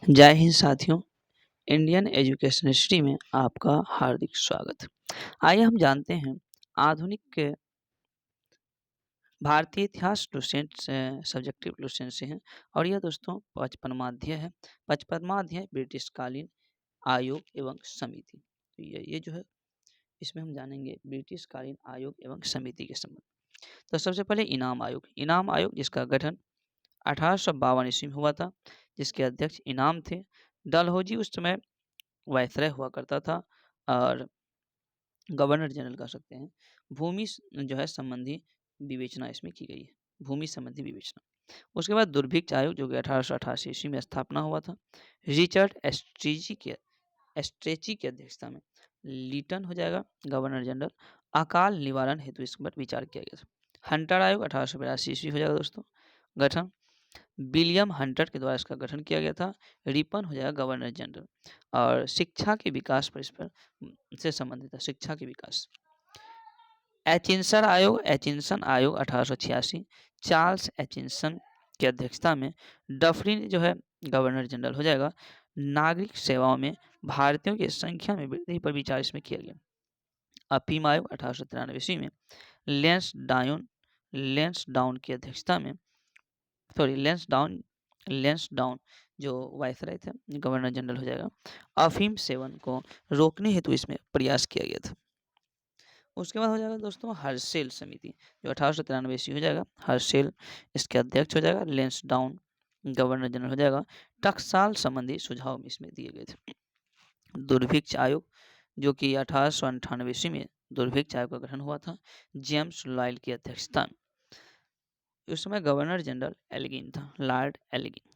जय हिंद साथियों। Indian education history में आपका हार्दिक स्वागत। आइए हम जानते हैं आधुनिक के भारतीय इतिहास डोसेंट सब्जेक्टिव क्वेश्चन से हैं और यह दोस्तों 55वां अध्याय है। 55वां अध्याय ब्रिटिशकालीन आयोग एवं समिति। तो ये जो है इसमें हम जानेंगे ब्रिटिशकालीन आयोग एवं समिति के संबंध। तो सबसे पहले इनाम आयोग जिसका गठन 1852 ईस्वी में हुआ था, जिसके अध्यक्ष इनाम थे। डलहौजी उस समय वायसराय हुआ करता था और गवर्नर जनरल कह सकते हैं। भूमि जो है संबंधी विवेचना इसमें की गई है, भूमि संबंधी विवेचना। उसके बाद दुर्भिक्ष आयोग जो कि 1888 ईस्वी में स्थापना हुआ था। रिचर्ड एस्ट्रेची की अध्यक्षता में लीटन हो जाएगा गवर्नर जनरल। अकाल निवारण हेतु इस पर विचार किया गया था। हंटर आयोग 1882 ईस्वी हो जाएगा दोस्तों गठन। विलियम हंटर के द्वारा इसका गठन किया गया था। रिपन हो जाएगा गवर्नर जनरल और शिक्षा के विकास पर इस पर से संबंधित है, शिक्षा के विकास। एचिंसन आयोग 1886 चार्ल्स एचिंसन की अध्यक्षता में डफरिन जो है गवर्नर जनरल हो जाएगा। नागरिक सेवाओं में भारतीयों की संख्या में वृद्धि पर विचार इसमें किया गया। अफीम आयोग 1893 ईस्वी में लेंस डाउन की अध्यक्षता में लेंस डाउन जो वायसराय थे गवर्नर जनरल हो जाएगा। अफीम सेवन को रोकने हेतु इसमें प्रयास किया गया था। उसके बाद हो जाएगा दोस्तों हर्सेल समिति जो 1893 ईस्वी हो जाएगा। हर्सेल इसके अध्यक्ष हो जाएगा। लेंस डाउन गवर्नर जनरल हो जाएगा। टकसाल संबंधी सुझाव इसमें दिए गए थे। दुर्भिक्ष आयोग जो कि 1898 ईस्वी में दुर्भिक्ष आयोग का गठन हुआ था, जेम्स लॉयल की अध्यक्षता में। उस समय गवर्नर जनरल एल्गिन था, लॉर्ड एल्गिन।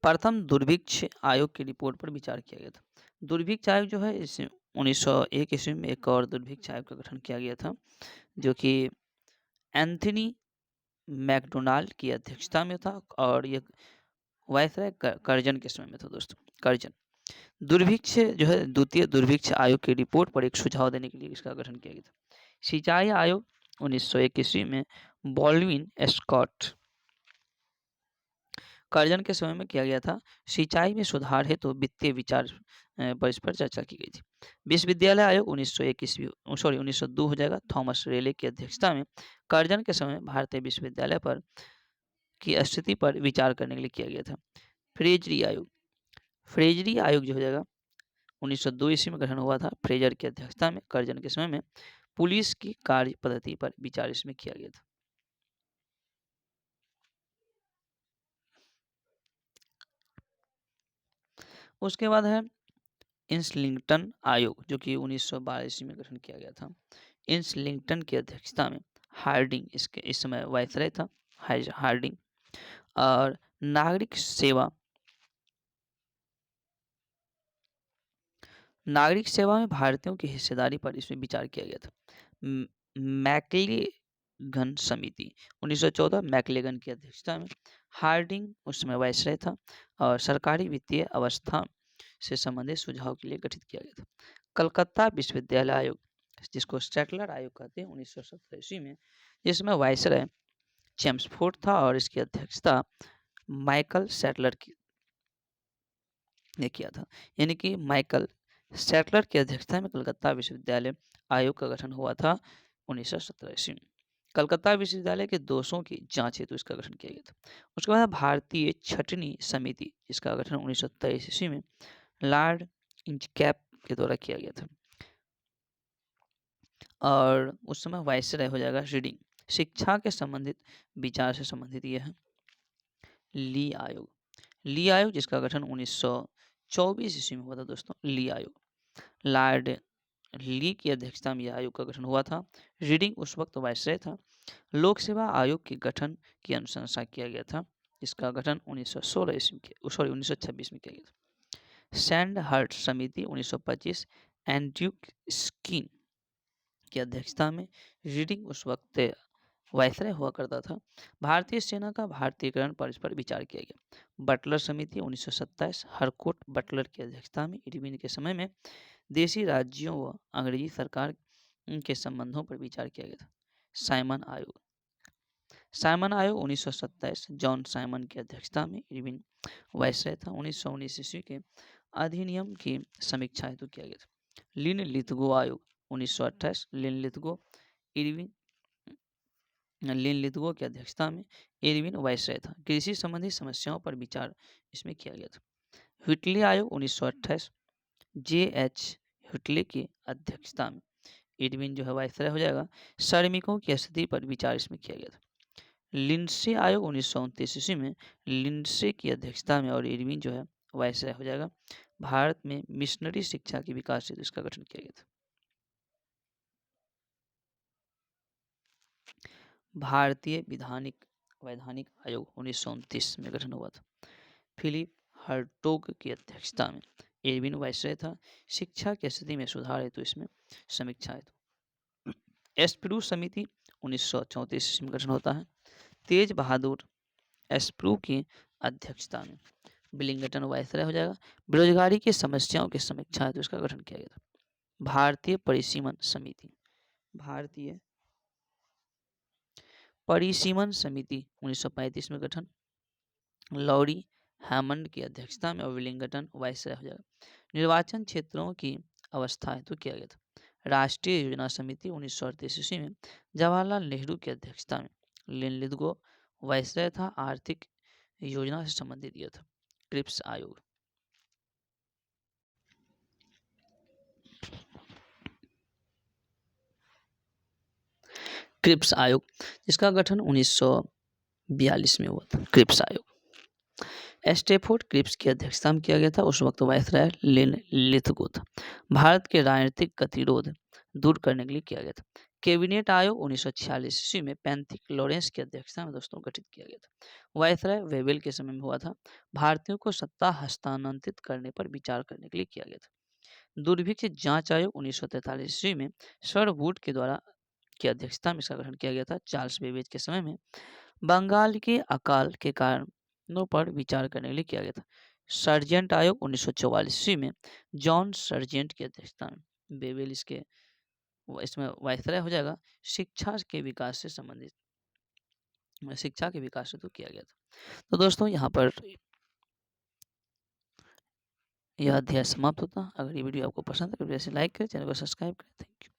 प्रथम दुर्भिक्ष आयोग की रिपोर्ट पर विचार किया गया था। दुर्भिक्ष आयोग जो है इस 1901 ईस्वी में एक और दुर्भिक्ष आयोग का गठन किया गया था जो कि एंथनी मैकडोनाल्ड की अध्यक्षता में था और ये वायसराय कर्जन के समय में था दोस्तों। कर्जन दुर्भिक्ष जो है द्वितीय दुर्भिक्ष आयोग की रिपोर्ट पर एक सुझाव देने के लिए इसका गठन किया गया था। सिंचाई आयोग 1901 ईस्वी में बॉल्डविन स्कॉट कर्जन के समय में किया गया था। सिंचाई में सुधार है तो वित्तीय विचार पर इस पर चर्चा की गई थी। विश्वविद्यालय आयोग 1902 हो जाएगा। थॉमस रेले की अध्यक्षता में कर्जन के समय भारतीय विश्वविद्यालय पर की स्थिति पर विचार करने के लिए किया गया था। फ्रेजरी आयोग जो हो जाएगा 1902 ईस्वी में गठन हुआ था। फ्रेजर की अध्यक्षता में कर्जन के समय में पुलिस की कार्य पद्धति पर विचार इसमें किया गया था। उसके बाद है इंसलिंगटन आयोग जो कि 1912 ईस्वी में गठन किया गया था। इंसलिंगटन की अध्यक्षता में हार्डिंग इस समय वायसराय था। हार्डिंग और नागरिक सेवा में भारतीयों की हिस्सेदारी पर इसमें विचार किया गया था। मैकलेगन समिति 1914 मैकलेगन की अध्यक्षता में हार्डिंग उस समय वायसराय था और सरकारी वित्तीय अवस्था से संबंधित सुझाव के लिए गठित किया गया था। कलकत्ता विश्वविद्यालय आयोग जिसको स्टेटलर आयोग कहते हैं 1917 ईस्वी में, जिसमें वायसराय चेम्सफोर्ड था और इसकी अध्यक्षता माइकल सेटलर ने किया था। यानी कि माइकल सेटलर की अध्यक्षता में कलकत्ता विश्वविद्यालय आयोग का गठन हुआ था 1917 ईस्वी में। कलकत्ता विश्वविद्यालय के दोषों की जांच हेतु इसका गठन किया गया था। उसके बाद भारतीय छटनी समिति जिसका गठन 1923 ईस्वी में लॉर्ड इंचकैप के द्वारा किया गया था और उस समय वायसराय हो जाएगा रीडिंग। शिक्षा के संबंधित विचार से संबंधित यह है ली आयोग जिसका गठन 1924 ईस्वी में हुआ था दोस्तों। ली आयोग लॉर्ड ली की अध्यक्षता में यह आयोग का गठन हुआ था। रीडिंग उस वक्त वायसराय था। लोक सेवा आयोग के गठन की अनुशंसा किया गया था। इसका गठन 1926 में किया गया था। सैंड हर्ट समिति 1925 एंड्रयू स्किन की अध्यक्षता में रीडिंग उस वक्त वायसराय हुआ करता था। भारतीय सेना का भारतीयकरण पर इस पर विचार किया गया। बटलर समिति 1927 हरकोट बटलर की अध्यक्षता में इरविन के समय में देशी राज्यों व अंग्रेजी सरकार के संबंधों पर विचार किया गया था। साइमन साइमन आयोग 1927 जॉन साइमन की अध्यक्षता में इरविन वायसराय था। 1919 ईस्वी के अधिनियम की समीक्षा हेतु किया गया था। लिन लिथगो आयोग 1928 लिन लिथगो की अध्यक्षता में इरविन वायसराय था। कृषि संबंधी समस्याओं पर विचार इसमें किया गया था। व्हिटली आयोग 1928 जे.एच. व्हिटली की अध्यक्षता में इरविन जो है वायसराय हो जाएगा। श्रमिकों की स्थिति पर विचार इसमें किया गया था। लिंडसे आयोग 1929 ईस्वी में लिंडसे की अध्यक्षता में और इरविन जो है वायसराय हो जाएगा। भारत में मिशनरी शिक्षा के विकास हेतु इसका गठन किया गया था। भारतीय वैधानिक आयोग 1929 में गठन हुआ था। फिलिप हर्टोग की अध्यक्षता में इरविन वायसराय था। शिक्षा की स्थिति में सुधार हेतु इसमें समीक्षा हेतु एस्प्रू समिति 1934 ईस्वी में गठन होता है। तेज बहादुर एस्प्रू की अध्यक्षता में विलिंगटन वायसराय हो जाएगा। बेरोजगारी की समस्याओं की समीक्षा हेतु इसका गठन किया गया था। भारतीय परिसीमन समिति 1935 में गठन। लॉरी हैमंड की अध्यक्षता में और विलिंगटन वायसराय हो जाएगा। निर्वाचन क्षेत्रों की अवस्था हेतु किया गया था। राष्ट्रीय योजना समिति 1938 ईस्वी में जवाहरलाल नेहरू की अध्यक्षता में लिन लिथगो वायसराय था। आर्थिक योजना से संबंधित यह था। क्रिप्स आयोग जिसका गठन 1942 में हुआ था। क्रिप्स आयोग स्टेफोर्ड क्रिप्स की अध्यक्षता में किया गया था। उस वक्त वायसराय लिन लिथगो था। भारत के राजनीतिक गतिरोध दूर करने के लिए किया गया था। कैबिनेट आयोग 1946 ईस्वी में पैंथिक लॉरेंस की अध्यक्षता में दोस्तों गठित किया गया था। वायसराय वेवेल के समय में हुआ था। भारतीयों को सत्ता हस्तांतरित करने पर विचार करने के लिए किया गया था। दुर्भिक्ष जांच आयोग 1943 ईस्वी में सर वुड के द्वारा की अध्यक्षता में इसका गठन किया गया था। चार्ल्स बेबेज के समय में बंगाल के अकाल के कारणों पर विचार करने के लिए किया गया था। सर्जेंट आयोग 1944 ईस्वी में जॉन सर्जेंट की अध्यक्षता में बेबेल इसमें वायसराय हो जाएगा। शिक्षा के विकास से तो किया गया था। तो दोस्तों यहाँ पर यह अध्याय समाप्त होता है। अगर ये वीडियो आपको पसंद है तो लाइक करें, चैनल को सब्सक्राइब करें। Thank you.